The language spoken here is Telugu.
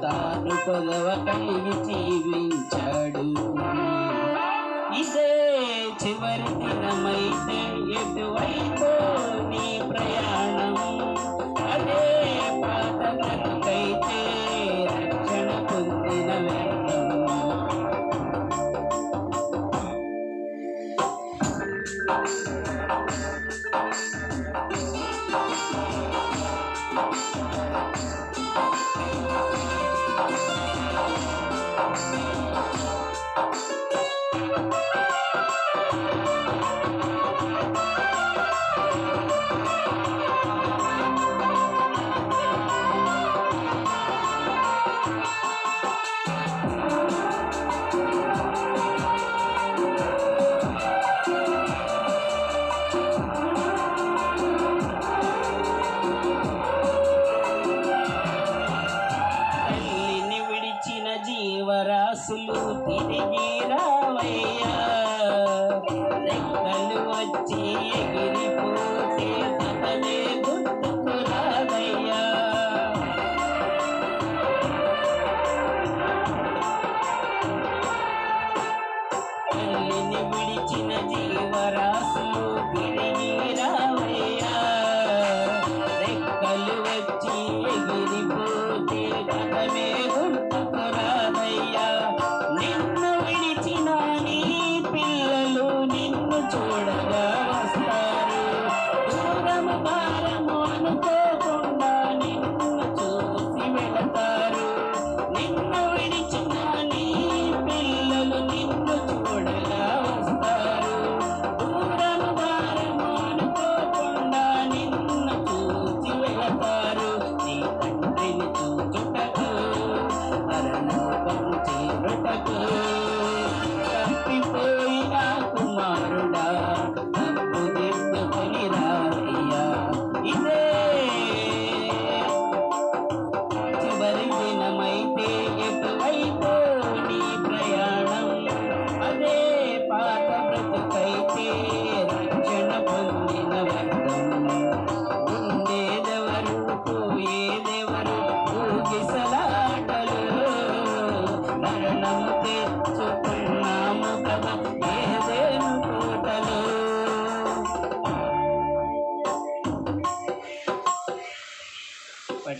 తాను కొలవ కలిగి జీవించాడు. ఇదే చివరి దినమైతే ఎటువైపు నీ ప్రయాణం, అదే పాత బ్రతుకైతే రక్షణ పొందిన వ్యర్థం. జీవరాశులు తిరిగి రావయ్యా, రెక్కలు వచ్చి ఎగిరిపోతే సతలే గుర్తుకు రావయ్యా. తల్లిని విడిచిన జీవరాశులు తిరిగి రావయ్యా, రెక్కలు వచ్చి ఎగిరిపోతే సతలే గుర్తుకు రావయ్యా. నిన్ను విడిచిన నీ పిల్లలు నిన్ను చూడగా వస్తారు, దూరము భారము అనుకోకుండా నిన్ను చూసి వెళతారు. నిన్ను విడిచిన నీ పిల్లలు నిన్ను చూడగా వస్తారు, దూరము భారము అనుకోకుండా నిన్ను చూసి వెళతారు. నీ తండ్రిని చూచుటకు మరణం చేరుటకు తప్పిపోయిన కుమారుడా, తప్పు దిద్దుకొని రావయ్యా. ఇదే చివరి దినమైతే ఎటువైపు నీ ప్రయాణం, అదే పాత బ్రతుకైతే రక్షణ పొందిన వ్యర్థం. ఉండేదెవరు పోయేదెవరు ఊగిసలాటలు, మరణము తెచ్చుకున్నాము కదా ఏదేను కోటలో. But